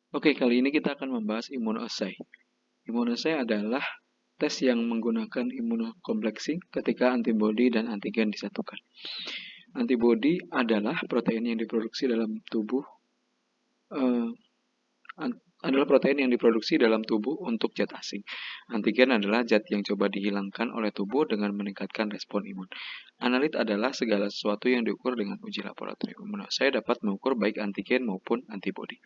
Oke, kali ini kita akan membahas immunoassay. Immunoassay adalah tes yang menggunakan immunokomplexing ketika antibodi dan antigen disatukan. Antibodi adalah protein yang diproduksi dalam tubuh eh, adalah protein yang diproduksi dalam tubuh untuk zat asing. Antigen adalah zat yang coba dihilangkan oleh tubuh dengan meningkatkan respon imun. Analit adalah segala sesuatu yang diukur dengan uji laboratorium. Immunoassay dapat mengukur baik antigen maupun antibodi.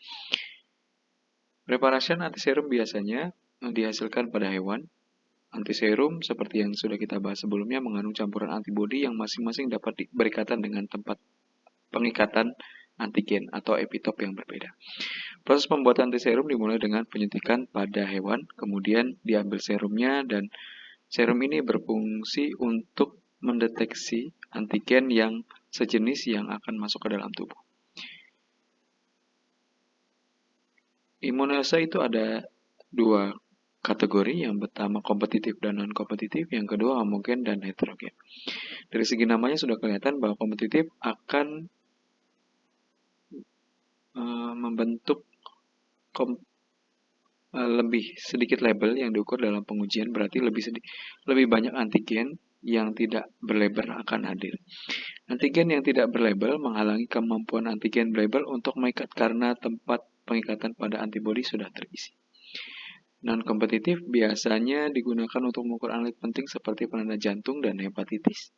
Preparation antiserum biasanya dihasilkan pada hewan. Antiserum, seperti yang sudah kita bahas sebelumnya, mengandung campuran antibodi yang masing-masing dapat berikatan dengan tempat pengikatan antigen atau epitop yang berbeda. Proses pembuatan antiserum dimulai dengan penyuntikan pada hewan, kemudian diambil serumnya, dan serum ini berfungsi untuk mendeteksi antigen yang sejenis yang akan masuk ke dalam tubuh. Immunoassay itu ada dua kategori, yang pertama kompetitif dan non-kompetitif, yang kedua homogen dan heterogen. Dari segi namanya sudah kelihatan bahwa kompetitif akan membentuk lebih sedikit label yang diukur dalam pengujian, berarti lebih banyak antigen yang tidak berlabel akan hadir. Antigen yang tidak berlabel menghalangi kemampuan antigen berlabel untuk mengikat karena tempat pengikatan pada antibodi sudah terisi. Non-kompetitif biasanya digunakan untuk mengukur analit penting seperti penanda jantung dan hepatitis.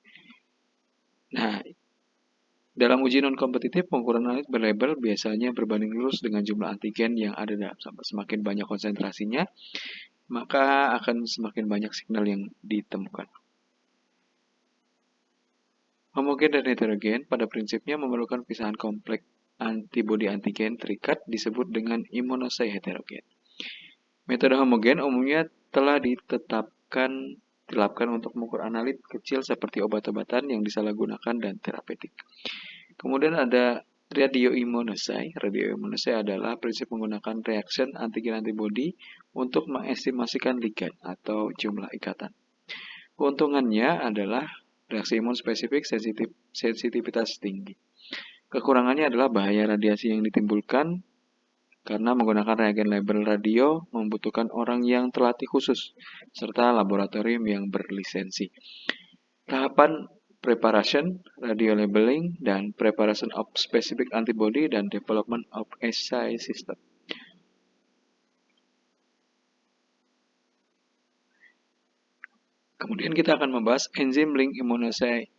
Nah, dalam uji non-kompetitif, pengukuran analit berlabel biasanya berbanding lurus dengan jumlah antigen yang ada dalam sampel. Semakin banyak konsentrasinya, maka akan semakin banyak signal yang ditemukan. Homogen dan heterogen pada prinsipnya memerlukan pisahan kompleks antibodi antigen terikat disebut dengan immunoassay heterogen. Metode homogen umumnya telah ditetapkan untuk mengukur analit kecil seperti obat-obatan yang disalahgunakan dan terapeutik. Kemudian ada radioimmunoassay. Radioimmunoassay adalah prinsip menggunakan reaction antigen-antibodi untuk mengestimasikan ligan atau jumlah ikatan. Keuntungannya adalah reaksi imun spesifik, sensitivitas tinggi. Kekurangannya adalah bahaya radiasi yang ditimbulkan karena menggunakan reagen label radio membutuhkan orang yang terlatih khusus serta laboratorium yang berlisensi. Tahapan preparation, radio labeling, dan preparation of specific antibody dan development of assay system. Kemudian kita akan membahas enzim link immunoassay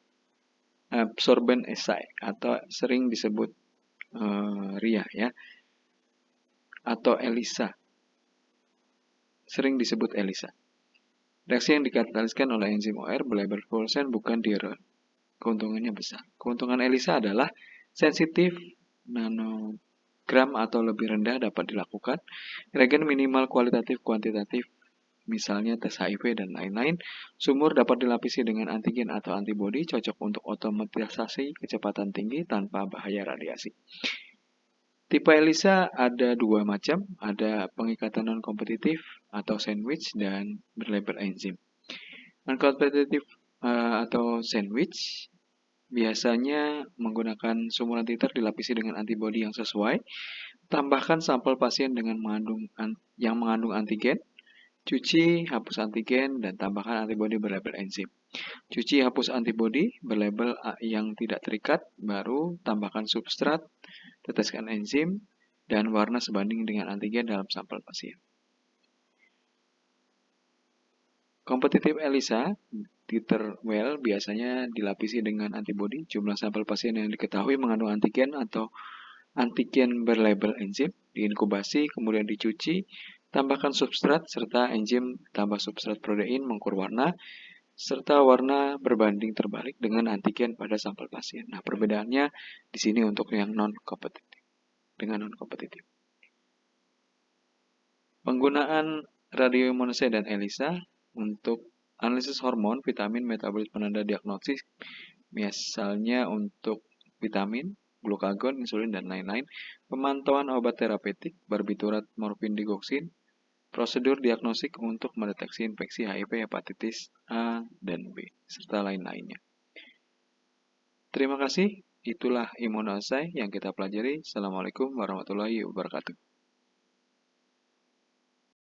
absorbent assay atau sering disebut RIA ya, atau ELISA. Sering disebut ELISA. Reaksi yang dikataliskan oleh enzim OR berlabel fluoresan bukan diurean. Keuntungannya besar. Keuntungan ELISA adalah sensitif, nanogram atau lebih rendah dapat dilakukan, reagen minimal kualitatif kuantitatif, misalnya tes HIV dan lain-lain, sumur dapat dilapisi dengan antigen atau antibodi, cocok untuk otomatisasi kecepatan tinggi tanpa bahaya radiasi. Tipe ELISA ada dua macam, ada pengikatan non-kompetitif atau sandwich dan berlabel enzim. Non-kompetitif atau sandwich biasanya menggunakan sumur antiter dilapisi dengan antibodi yang sesuai, tambahkan sampel pasien dengan mengandung antigen, cuci, hapus antigen, dan tambahkan antibodi berlabel enzim. Cuci, hapus antibodi berlabel yang tidak terikat, baru tambahkan substrat, teteskan enzim, dan warna sebanding dengan antigen dalam sampel pasien. Kompetitif ELISA, titer well biasanya dilapisi dengan antibodi, jumlah sampel pasien yang diketahui mengandung antigen atau antigen berlabel enzim, diinkubasi, kemudian dicuci, tambahkan substrat, serta enzim tambah substrat protein mengukur warna, serta warna berbanding terbalik dengan antigen pada sampel pasien. Nah, perbedaannya di sini untuk yang non-kompetitif dengan non-kompetitif. Penggunaan radioimmunoassay dan ELISA untuk analisis hormon, vitamin, metabolit penanda diagnosis, misalnya untuk vitamin, glukagon, insulin, dan lain-lain, pemantauan obat terapeutik, barbiturat, morfin, digoxin, prosedur diagnostik untuk mendeteksi infeksi HIV, hepatitis A dan B, serta lain-lainnya. Terima kasih, itulah immunoassay yang kita pelajari. Assalamualaikum warahmatullahi wabarakatuh.